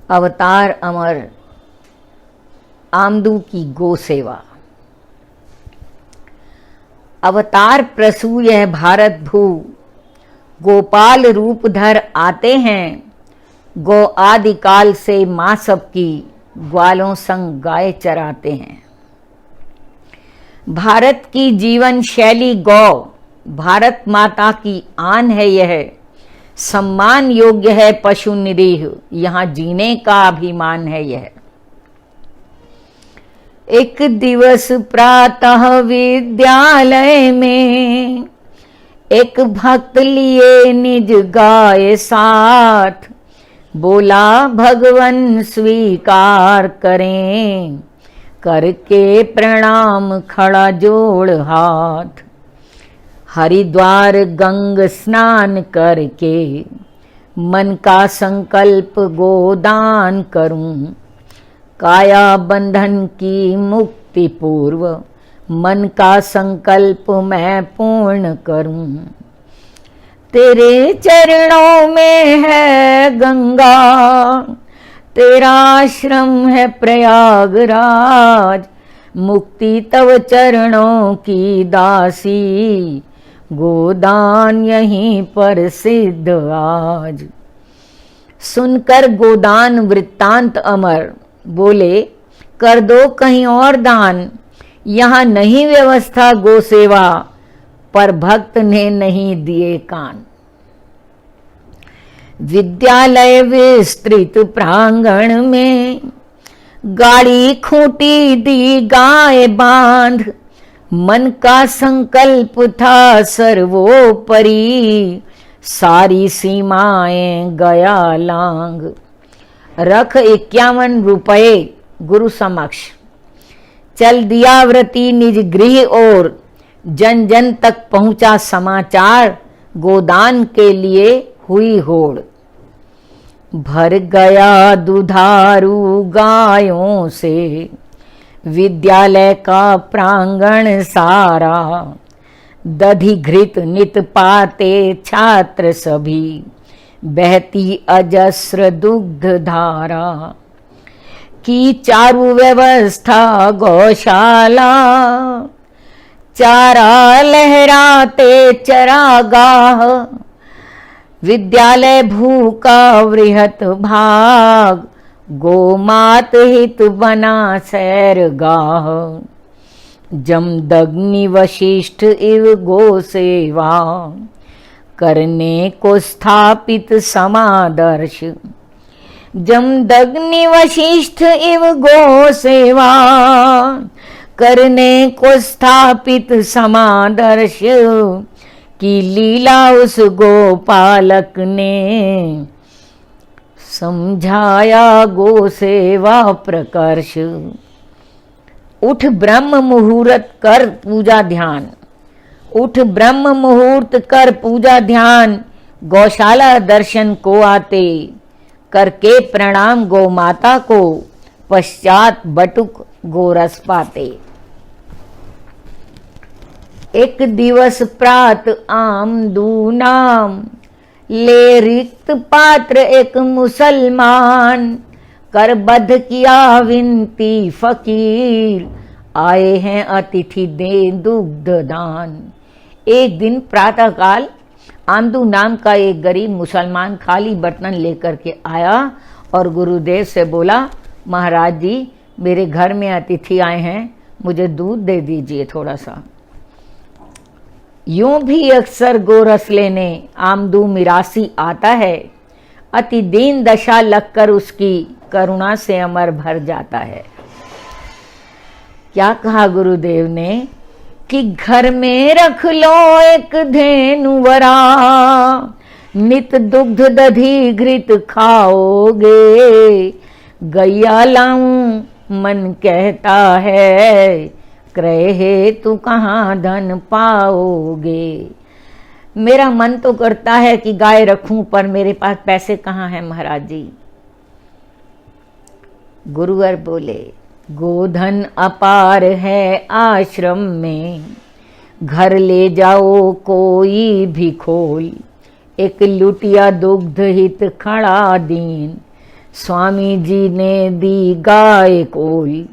अवतार अमर आमदू की गो सेवा। अवतार प्रसू यह भारत भू, गोपाल रूप धर आते हैं। गो आदि काल से माँ सबकी, ग्वालों संग गाय चराते हैं। भारत की जीवन शैली गौ, भारत माता की आन है यह। सम्मान योग्य है पशु निरीह, यहाँ जीने का अभिमान है यह। एक दिवस प्रातः विद्यालय में, एक भक्त लिए निज गाय साथ। बोला भगवन स्वीकार करें, करके प्रणाम खड़ा जोड़ हाथ। हरिद्वार गंग स्नान करके, मन का संकल्प गोदान करूं। काया बंधन की मुक्ति पूर्व, मन का संकल्प मैं पूर्ण करूं। तेरे चरणों में है गंगा, तेरा आश्रम है प्रयागराज। मुक्ति तव चरणों की दासी, गोदान यहीं पर सिद्ध आज। सुनकर गोदान वृत्तांत अमर, बोले कर दो कहीं और दान। यहाँ नहीं व्यवस्था गो सेवा, पर भक्त ने नहीं दिए कान। विद्यालय विस्तृत प्रांगण में, गाड़ी खूंटी दी गाय बांध। मन का संकल्प था सर्वोपरि, सारी सीमाएं गया लांग। रख 51 रुपए गुरु समक्ष, चल दिया व्रती निज गृह और। जन जन तक पहुंचा समाचार, गोदान के लिए हुई होड़। भर गया दुधारू गायों से, विद्यालय का प्रांगण सारा। दधि घृत नित पाते छात्र सभी, बहती अजस्र दुग्ध धारा। की चारु व्यवस्था गौशाला, चारा लहराते चरागाह। विद्यालय भूखा वृहत भाग, गोमात हित बना सैरगाह। जमदग्नि वशिष्ठ इव गो सेवा, करने को स्थापित समादर्श। जमदग्नि वशिष्ठ इव गो सेवा, करने को स्थापित समादर्श। की लीला उस गोपालक ने, समझाया गो सेवा प्रकर्ष। उठ ब्रह्म मुहूर्त कर पूजा ध्यान, उठ ब्रह्म मुहूर्त कर पूजा ध्यान। गौशाला दर्शन को आते, करके प्रणाम गौ माता को। पश्चात बटुक गोरस पाते। एक दिवस प्रात आमदू नाम, ले रिक्त पात्र एक मुसलमान। कर बध किया विनती फकीर, आए हैं अतिथि दे दुग्ध दान। एक दिन प्रातः काल आमदू नाम का एक गरीब मुसलमान खाली बर्तन लेकर के आया और गुरुदेव से बोला, महाराज जी मेरे घर में अतिथि आए हैं, मुझे दूध दे दीजिए थोड़ा सा। यूं भी अक्सर गोरस लेने आमदू मिरासी आता है। अति दीन दशा लगकर उसकी, करुणा से अमर भर जाता है। क्या कहा गुरुदेव ने कि घर में रख लो एक धेनुवरा, नित दुग्ध दधि घृत खाओगे। गैया लाऊं मन कहता है, क्रय हेतु कहाँ धन पाओगे। मेरा मन तो करता है कि गाय रखूं, पर मेरे पास पैसे कहाँ हैं महाराज जी। गुरुवर बोले, गोधन अपार है आश्रम में, घर ले जाओ कोई भी खोल। एक लुटिया दुग्ध हित खड़ा दीन, स्वामी जी ने दी गाय कोल।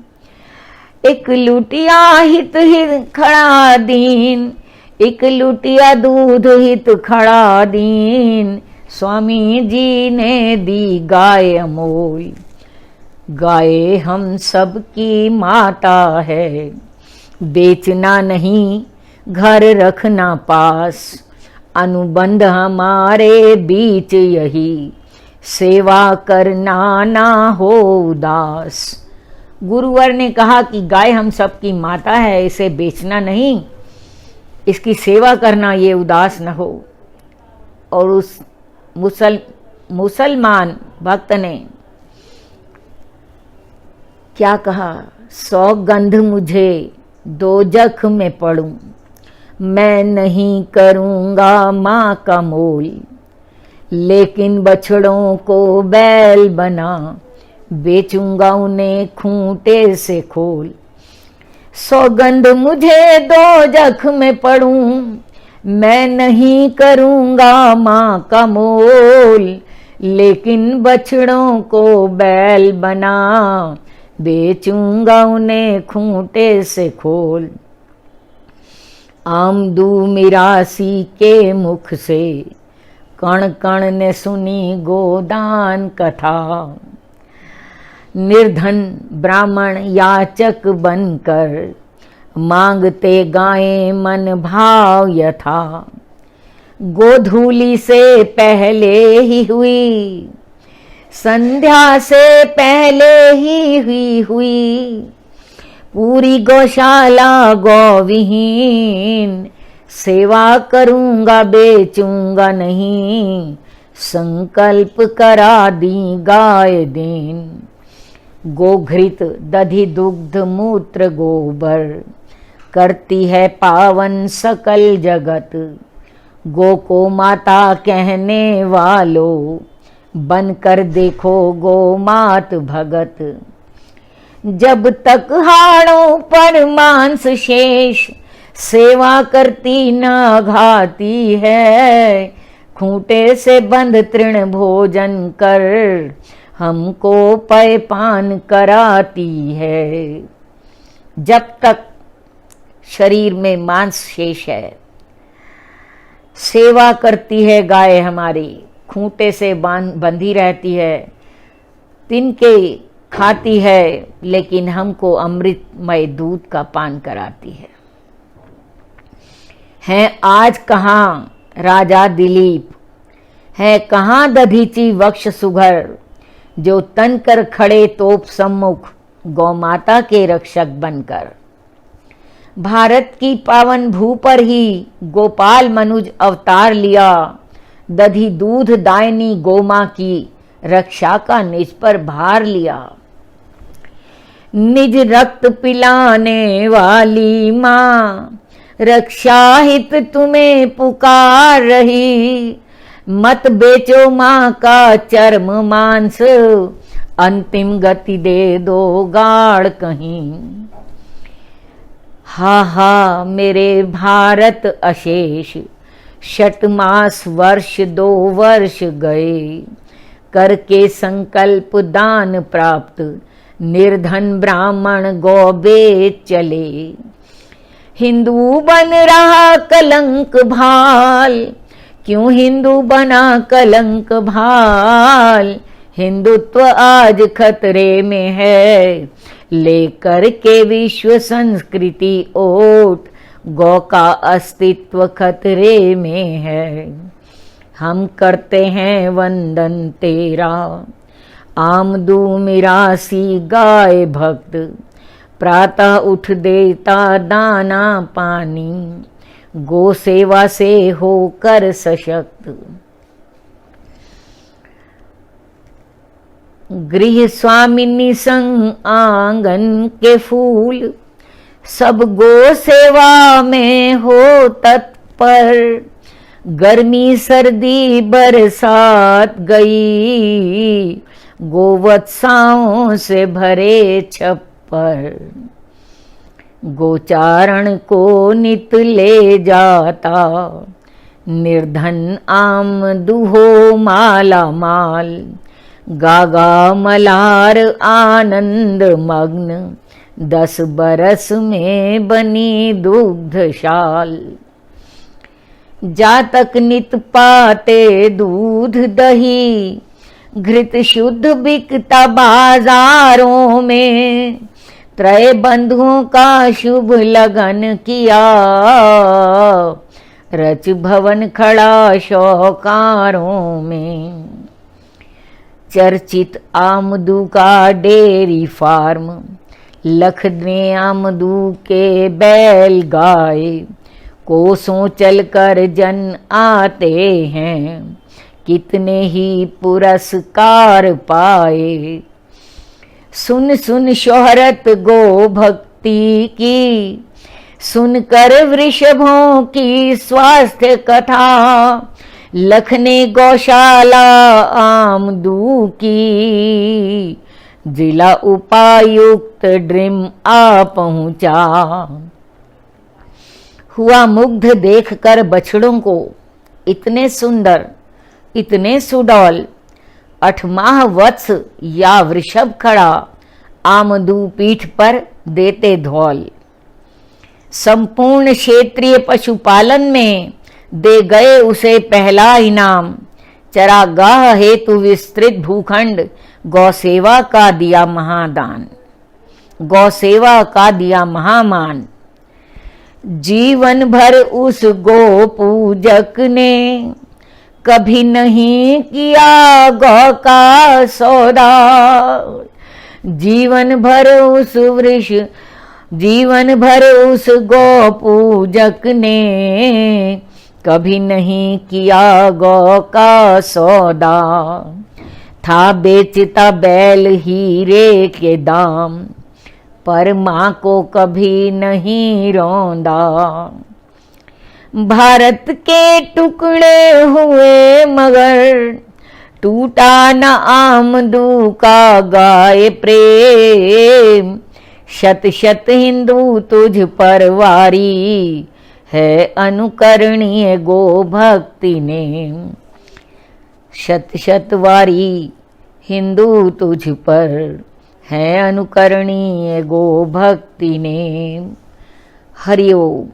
एक लुटिया हित हित खड़ा दीन, एक लुटिया दूध हित खड़ा दीन, स्वामी जी ने दी गाय अमोल। गाय हम सब की माता है, बेचना नहीं घर रखना पास, अनुबंध हमारे बीच यही, सेवा करना ना हो उदास। गुरुवर ने कहा कि गाय हम सब की माता है, इसे बेचना नहीं, इसकी सेवा करना ये उदास न हो। और उस मुसलमान भक्त ने क्या कहा, सौगंध मुझे दोजख में पड़ूं, मैं नहीं करूंगा माँ का मोल, लेकिन बछड़ों को बैल बना, बेचूंगा उन्हें खूंटे से खोल। सौगंध मुझे दोजख में पड़ूं, मैं नहीं करूंगा माँ का मोल, लेकिन बछड़ों को बैल बना, बेचूंगा उन्हें खूंटे से खोल। आमदू मिरासी के मुख से कण कण ने सुनी गोदान कथा, निर्धन ब्राह्मण याचक बनकर, मांगते गायें मन भाव यथा। गोधूली से पहले ही हुई, संध्या से पहले ही हुई, पूरी गौशाला गौविहीन, सेवा करूंगा बेचूंगा नहीं, संकल्प करा दी गाय दीन। गोघृत दधि दुग्ध मूत्र गोबर, करती है पावन सकल जगत। गो को माता कहने वालों, बनकर देखो गो मात भगत। जब तक हाड़ों पर मांस शेष, सेवा करती न घाती है, खूंटे से बंद तृण भोजन कर, हमको पय पान कराती है। जब तक शरीर में मांस शेष है, सेवा करती है गाय हमारी, खूंटे से बंधी रहती है, तिनके खाती है, लेकिन हमको अमृतमय दूध का पान कराती है। हैं आज कहाँ राजा दिलीप, है कहाँ दधीची वक्ष सुघर, जो तन कर खड़े तोप सम्मुख, गौ माता के रक्षक बनकर। भारत की पावन भू पर ही गोपाल मनुज अवतार लिया, दधी दूध दायनी गोमा की, रक्षा का निज पर भार लिया। निज रक्त पिलाने वाली माँ, रक्षा हित तुम्हें पुकार रही, मत बेचो माँ का चर्म मांस, अंतिम गति दे दो गाड़ कहीं। हा हा मेरे भारत अशेष, शतमास वर्ष 2 वर्ष गए, करके संकल्प दान प्राप्त, निर्धन ब्राह्मण गौ बेच चले। हिंदू बन रहा कलंक भाल, क्यों हिंदू बना कलंक भाल, हिंदुत्व आज खतरे में है, लेकर के विश्व संस्कृति ओट, गौ का अस्तित्व खतरे में है। हम करते हैं वंदन तेरा, आमदू मिरासी गाय भक्त, प्रातः उठ देता दाना पानी, गो सेवा से होकर सशक्त। गृह स्वामिनी संग आंगन के फूल, सब गो सेवा में हो तत्पर। गर्मी सर्दी बरसात गई, गोवत्साओं से भरे छप्पर। गोचारण को नित ले जाता, निर्धन आमदू हो माला माल। गागा मलार आनंद मग्न 10 बरस में बनी दुग्धशाल। जातक नित पाते दूध दही घृत शुद्ध बिकता बाजारों में। त्रय बंधुओं का शुभ लगन किया रच भवन खड़ा शौकारों में। चर्चित आमदू का डेयरी फार्म लखने आमदू के बैल गाय। कोसों चलकर जन आते हैं कितने ही पुरस्कार पाए। सुन सुन शोहरत गो भक्ति की सुनकर वृषभों की स्वास्थ्य कथा। लखने गौशाला आमदू की जिला उपायुक्त ड्रीम आ पहुंचा। हुआ मुग्ध देखकर बछड़ों को इतने सुंदर इतने सुडौल। 8 माह वत्स या वृषभ खड़ा आमदू पीठ पर देते धौल। संपूर्ण क्षेत्रीय पशुपालन में दे गए उसे पहला इनाम। चरागाह हेतु विस्तृत भूखंड गौसेवा का दिया महादान। गौसेवा का दिया महामान। जीवन भर उस गो पूजक ने कभी नहीं किया गौ का सौदा। जीवन भर उस गौ पूजक ने कभी नहीं किया गौ का सौदा। था बेचता बैल हीरे के दाम पर माँ को कभी नहीं रौंदा। भारत के टुकड़े हुए मगर टूटा न आमदू का गाय प्रेम। शत शत हिंदू तुझ पर वारी है अनुकरणीय गो भक्ति ने। शत शत वारी हिंदू तुझ पर है अनुकरणीय गो भक्ति ने। हरि ओम।